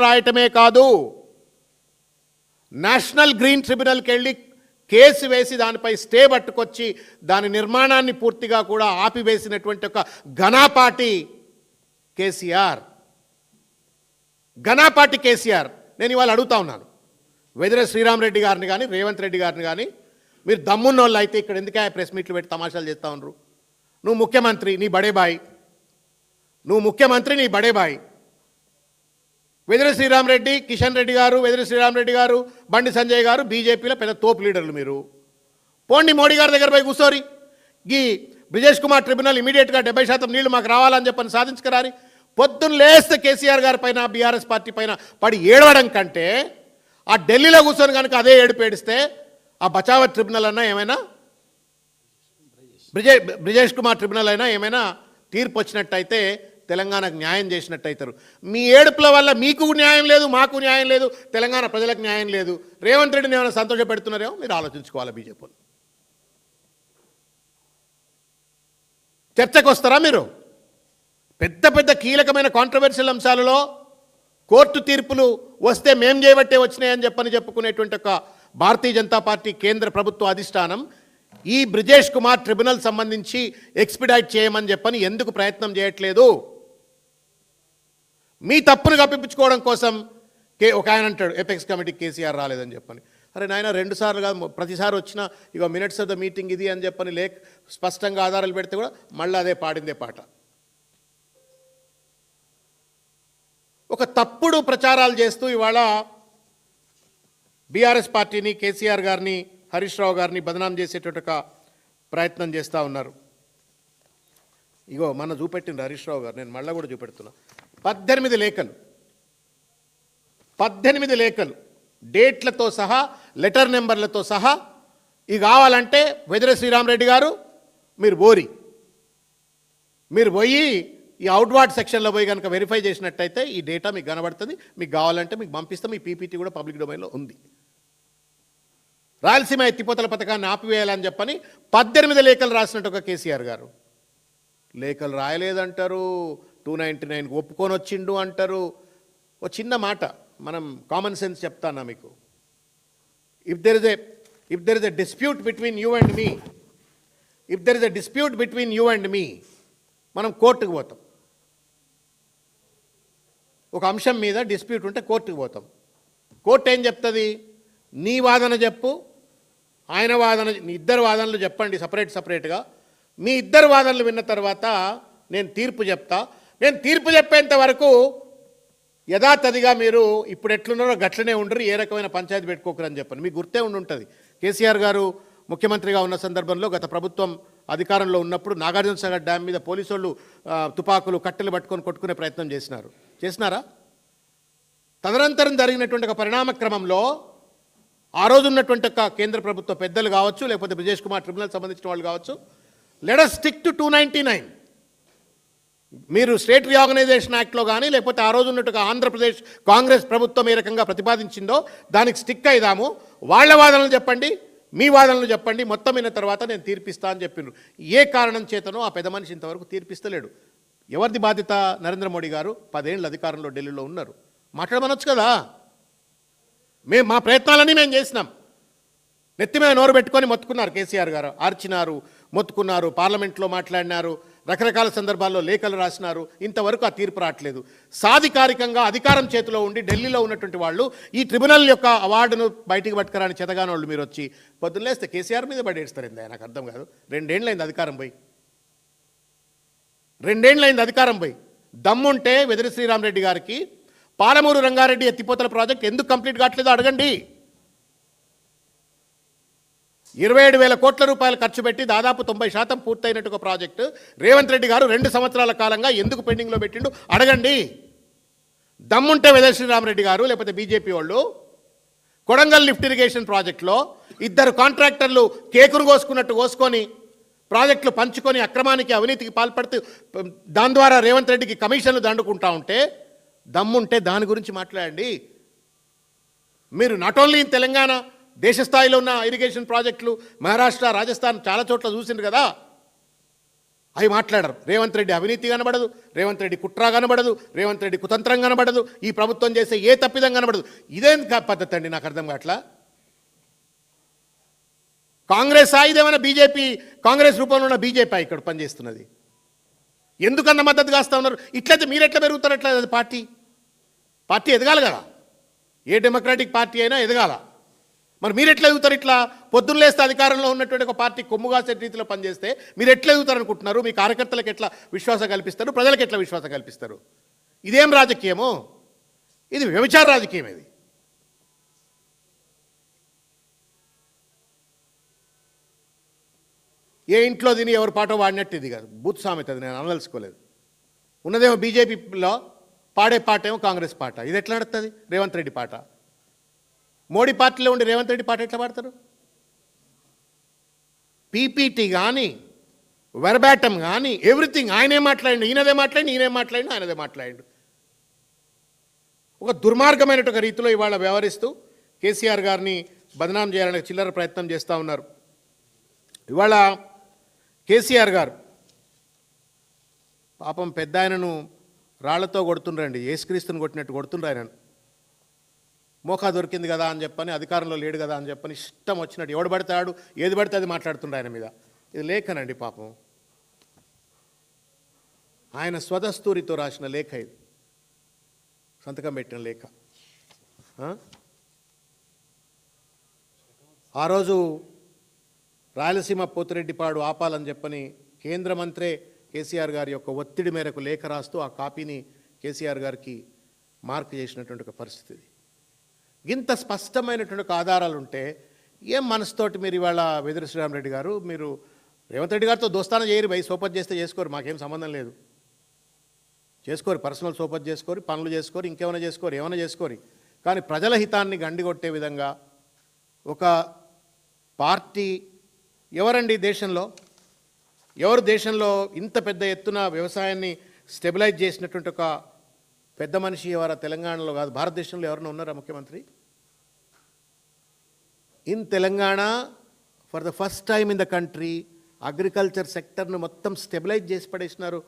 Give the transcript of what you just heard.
రాయటమే కాదు, national green ట్రిబ్యునల్కి వెళ్ళి case వేసి దానిపై స్టే పట్టుకొచ్చి దాని నిర్మాణాన్ని పూర్తిగా కూడా ఆపివేసినటువంటి ఒక ఘనాపాటి కేసీఆర్. ఘనాపాటి కేసీఆర్. నేను ఇవాళ అడుగుతా ఉన్నాను వెదిరే శ్రీరామరెడ్డి గారిని కానీ రేవంత్ రెడ్డి గారిని కానీ, మీరు దమ్మున్న వాళ్ళు అయితే ఇక్కడ ఎందుకే ప్రెస్ మీట్లు పెట్టి తమాషాలు చేస్తూ ఉన్నారు? నువ్వు ముఖ్యమంత్రి, నీ బడే బాయ్. నువ్వు ముఖ్యమంత్రి, నీ బడే బాయ్. వెదిరే శ్రీరామరెడ్డి, కిషన్ రెడ్డి గారు, వెదిరే శ్రీరామరెడ్డి గారు, బండి సంజయ్ గారు బీజేపీలో పెద్ద తోపు లీడర్లు మీరు. పోండి మోడీ గారి దగ్గర పోయి కూర్చోరి. ఈ బ్రిజేష్ కుమార్ ట్రిబ్యునల్ ఇమీడియట్గా 70% నీళ్లు మాకు రావాలని చెప్పని సాధించుకురారి. పొద్దున్న లేస్తే కేసీఆర్ గారి పైన బీఆర్ఎస్ పార్టీ పైన పడి ఏడవడం కంటే ఆ ఢిల్లీలో కూర్చొని కనుక అదే ఏడుపు ఏడిస్తే ఆ బచావత్ ట్రిబ్యునల్ అన్నా ఏమైనా, బ్రిజేష్ కుమార్ ట్రిబ్యునల్ అయినా ఏమైనా తీర్పు వచ్చినట్టయితే తెలంగాణకు న్యాయం చేసినట్టయితారు. మీ ఏడుపుల వల్ల మీకు న్యాయం లేదు, మాకు న్యాయం లేదు, తెలంగాణ ప్రజలకు న్యాయం లేదు. రేవంత్ రెడ్డిని ఏమైనా సంతోషపెడుతున్నారేమో మీరు ఆలోచించుకోవాలి. బీజేపీలు చర్చకు వస్తారా మీరు? పెద్ద పెద్ద కీలకమైన కాంట్రవర్షియల్ అంశాలలో కోర్టు తీర్పులు వస్తే మేం చేయబట్టే వచ్చినాయని చెప్పుకునేటువంటి ఒక భారతీయ జనతా పార్టీ కేంద్ర ప్రభుత్వ అధిష్టానం ఈ బ్రిజేష్ కుమార్ ట్రిబ్యునల్ సంబంధించి ఎక్స్పిడైట్ చేయమని ఎందుకు ప్రయత్నం చేయట్లేదు? మీ తప్పును కప్పిపుచ్చుకోవడం కోసం ఒక ఆయన అంటాడు ఎపెక్స్ కమిటీ కేసీఆర్ రాలేదని చెప్పని. అరే నాయన 2 సార్లు కాదు, ప్రతిసారి వచ్చినా ఇక మినిట్స్ ఆఫ్ ద మీటింగ్ ఇది అని చెప్పని స్పష్టంగా ఆధారాలు పెడితే కూడా మళ్ళీ అదే పాడిందే పాట. ఒక తప్పుడు ప్రచారాలు చేస్తూ ఇవాళ బీఆర్ఎస్ పార్టీని, కేసీఆర్ గారిని, హరీష్ రావు గారిని బదనాం చేసేటట్టు ఒక ప్రయత్నం చేస్తూ ఉన్నారు. ఇగో మన చూపెట్టిండ్రు హరీష్ రావు గారు, నేను మళ్ళీ కూడా చూపెడుతున్నా. 18 లేఖలు డేట్లతో సహా, లెటర్ నెంబర్లతో సహా. ఇవి కావాలంటే వెదిరే శ్రీరామరెడ్డి గారు మీరు పోయి ఈ అవుట్వార్డ్ సెక్షన్లో పోయి కనుక వెరిఫై చేసినట్టయితే ఈ డేటా మీకు కనబడుతుంది. మీకు కావాలంటే మీకు పంపిస్తాం. ఈ పీపీటీ కూడా పబ్లిక్ డొమైన్లో ఉంది. రాయలసీమ ఎత్తిపోతల పథకాన్ని ఆపివేయాలని 18 లేఖలు రాసినట్టు ఒక కేసీఆర్ గారు. లేఖలు రాయలేదంటారు, 299 ఒప్పుకొని వచ్చిండు అంటారు. ఒక చిన్న మాట, మనం కామన్ సెన్స్ చెప్తానా మీకు. If there is a dispute between you and me, మనం కోర్టుకు పోతాం. ఒక అంశం మీద డిస్ప్యూట్ ఉంటే కోర్టుకు పోతాం. కోర్టు ఏం చెప్తుంది? నీ వాదన చెప్పు, ఆయన వాదన, మీ ఇద్దరు వాదనలు చెప్పండి సపరేట్గా. మీ ఇద్దరు వాదనలు విన్న తర్వాత నేను తీర్పు చెప్తా. నేను తీర్పు చెప్పేంత వరకు యథాతథిగా మీరు ఇప్పుడు ఎట్లున్నారో గట్లనే ఉండరు, ఏ రకమైన పంచాయతీ పెట్టుకోకరని చెప్పండి. మీకు గుర్తే ఉంటుంది కేసీఆర్ గారు ముఖ్యమంత్రిగా ఉన్న సందర్భంలో గత ప్రభుత్వం అధికారంలో ఉన్నప్పుడు నాగార్జునసాగర్ డ్యామ్ మీద పోలీసు వాళ్ళు తుపాకులు, కట్టెలు పట్టుకొని కొట్టుకునే ప్రయత్నం చేసినారా? తదనంతరం జరిగినటువంటి ఒక పరిణామ క్రమంలో ఆ రోజు ఉన్నటువంటి ఒక కేంద్ర ప్రభుత్వ పెద్దలు కావచ్చు, లేకపోతే బ్రిజేష్ కుమార్ ట్రిబ్యునల్ సంబంధించిన వాళ్ళు కావచ్చు, లెట్ us స్టిక్ టు 299. మీరు స్టేట్ రీఆర్గనైజేషన్ యాక్ట్లో కానీ, లేకపోతే ఆ రోజు ఉన్నట్టుగా ఆంధ్రప్రదేశ్ కాంగ్రెస్ ప్రభుత్వం ఏ రకంగా ప్రతిపాదించిందో దానికి స్టిక్ అయిదాము. వాళ్ళ వాదనలు చెప్పండి, మీ వాదనలు చెప్పండి, మొత్తం అయిన తర్వాత నేను తీర్పిస్తా అని చెప్పిండ్రు. ఏ కారణం చేతనో ఆ పెద్ద మనిషి ఇంతవరకు తీర్పిస్తలేడు. ఎవరిది బాధ్యత? నరేంద్ర మోడీ గారు 10 ఏళ్ళు అధికారంలో ఢిల్లీలో ఉన్నారు. మాట్లాడమనొచ్చు కదా. మా ప్రయత్నాలన్నీ మేము చేసినాం. నెత్తి మీద నోరు పెట్టుకొని మొత్తుకున్నారు కేసీఆర్ గారు, ఆర్చినారు, మొత్తుకున్నారు, పార్లమెంట్లో మాట్లాడినారు, రకరకాల సందర్భాల్లో లేఖలు రాసినారు. ఇంతవరకు ఆ తీర్పు రావట్లేదు. సాధికారికంగా అధికారం చేతిలో ఉండి ఢిల్లీలో ఉన్నటువంటి వాళ్ళు ఈ ట్రిబ్యునల్ యొక్క అవార్డును బయటికి పట్టుకురాని చెతగాని వాళ్ళు మీరు వచ్చి పొద్దున్నేస్తే కేసీఆర్ మీద పడేస్తారిందా? నాకు అర్థం కాదు. 2 ఏళ్ళైంది అధికారం పోయి. దమ్ముంటే వెదిరి శ్రీరామరెడ్డి గారికి పాలమూరు రంగారెడ్డి ఎత్తిపోతల ప్రాజెక్ట్ ఎందుకు కంప్లీట్ కావట్లేదో అడగండి. 27,000 కోట్ల రూపాయలు ఖర్చు పెట్టి దాదాపు 90% పూర్తయినట్టు ఒక ప్రాజెక్టు రేవంత్ రెడ్డి గారు 2 సంవత్సరాల కాలంగా ఎందుకు పెండింగ్లో పెట్టిండు అడగండి. దమ్ముంటే వెదిరి శ్రీరామరెడ్డి గారు లేకపోతే బీజేపీ వాళ్ళు కొడంగల్ లిఫ్ట్ ఇరిగేషన్ ప్రాజెక్టులో 2 కాంట్రాక్టర్లు కేకును కోసుకొని ప్రాజెక్టులు పంచుకొని అక్రమానికి, అవినీతికి పాల్పడుతూ దాని ద్వారా రేవంత్ రెడ్డికి కమిషన్లు దండుకుంటా ఉంటే దమ్ముంటే దాని గురించి మాట్లాడండి. మీరు నాట్ ఓన్లీ ఇన్ తెలంగాణ, దేశ స్థాయిలో ఉన్న ఇరిగేషన్ ప్రాజెక్టులు మహారాష్ట్ర, రాజస్థాన్ చాలా చోట్ల చూసిండ్రు కదా. అవి మాట్లాడరు. రేవంత్ రెడ్డి అవినీతి కనబడదు, రేవంత్ రెడ్డి కుట్ర కనబడదు, రేవంత్ రెడ్డి కుతంత్రం కనబడదు, ఈ ప్రభుత్వం చేసే ఏ తప్పిదం కనబడదు. ఇదేం పద్ధతి అండి? నాకు అర్థం కావట్లా. కాంగ్రెస్ ఇదేమైనా బీజేపీ, కాంగ్రెస్ రూపంలో ఉన్న బీజేపీ ఇక్కడ పనిచేస్తున్నది? ఎందుకన్నా మద్దతు కాస్తా ఉన్నారు? ఇట్లయితే మీరు ఎట్లా పెరుగుతారు? ఎట్లా అది పార్టీ ఎదగాలి కదా. ఏ డెమోక్రాటిక్ పార్టీ అయినా ఎదగాల. మరి మీరు ఎట్లా ఎదుగుతారు? ఇట్లా పొద్దున్న లేస్తే అధికారంలో ఉన్నటువంటి ఒక పార్టీ కొమ్ముగాసే రీతిలో పనిచేస్తే మీరు ఎట్లా ఎదుగుతారు అనుకుంటున్నారు? మీ కార్యకర్తలకు ఎట్లా విశ్వాసం కల్పిస్తారు? ప్రజలకు ఎట్లా విశ్వాసం కల్పిస్తారు? ఇదేం రాజకీయమో? ఇది వ్యభిచార రాజకీయం. ఇది ఏ ఇంట్లో తిని ఎవరి పాటో వాడినట్టు ఇది కాదు. బూత్ సామెత. అది నేను అనదలుచుకోలేదు. ఉన్నదేమో బీజేపీలో పాడే పాట, ఏమో కాంగ్రెస్ పాట. ఇది ఎట్లా నడుస్తుంది? రేవంత్ రెడ్డి పాట. మోడీ పార్టీలో ఉండి రేవంత్ రెడ్డి పాట ఎట్లా పాడతారు? పీపీటీ కానీ, వెర్బాటం కానీ, ఎవ్రీథింగ్ ఆయనే మాట్లాడిండు, ఈయనదే మాట్లాడి, ఈయనే మాట్లాడి, ఆయనదే మాట్లాడిండు. ఒక దుర్మార్గమైన ఒక రీతిలో ఇవాళ వ్యవహరిస్తూ కేసీఆర్ గారిని బదనాం చేయాలనే చిల్లర ప్రయత్నం చేస్తూ ఉన్నారు. ఇవాళ కేసీఆర్ గారు పాపం పెద్ద ఆయనను రాళ్లతో కొడుతుండ్రండి. యేసుక్రీస్తుని కొట్టినట్టు కొడుతుండ్రు ఆయనను. మోకా దొరికింది కదా అని చెప్పని, అధికారంలో లేడు కదా అని చెప్పని ఇష్టం వచ్చినట్టు ఎవడు పడతాడు, ఏది పడితే అది మాట్లాడుతుండ్రు ఆయన మీద. ఇది లేఖనండి పాపం. ఆయన స్వదస్తూరితో రాసిన లేఖ ఇది, సంతకం పెట్టిన లేఖ. ఆ రోజు రాయలసీమ పోతిరెడ్డిపాడు ఆపాలని చెప్పని కేంద్ర మంత్రే కేసీఆర్ గారి యొక్క ఒత్తిడి మేరకు లేఖ రాస్తూ ఆ కాపీని కేసీఆర్ గారికి మార్క్ చేసినటువంటి ఒక పరిస్థితి. ఇంత స్పష్టమైనటువంటి ఒక ఆధారాలు ఉంటే ఏం మనసుతోటి మీరు ఇవాళ వెదిరి శ్రీరామరెడ్డి గారు, మీరు రేవంత్ రెడ్డి గారితో దోస్తానం చేయరు, భయ్ సోపత్ చేస్తే చేసుకోరు, మాకేం సంబంధం లేదు, చేసుకోరు, పర్సనల్ సోపత్ చేసుకోరు, పనులు చేసుకోరు, ఇంకేమైనా చేసుకోరు, ఏమైనా చేసుకోరు. కానీ ప్రజల హితాన్ని గండిగొట్టే విధంగా ఒక పార్టీ ఎవరండి దేశంలో? ఎవరు దేశంలో ఇంత పెద్ద ఎత్తున వ్యవసాయాన్ని స్టెబిలైజ్ చేసినటువంటి ఒక పెద్ద మనిషి ఎవరా? తెలంగాణలో కాదు, భారతదేశంలో ఎవరైనా ఉన్నారా ముఖ్యమంత్రి? In Telangana for the first time in the country agriculture సెక్టర్ను మొత్తం స్టెబిలైజ్ చేసి పడేసినారు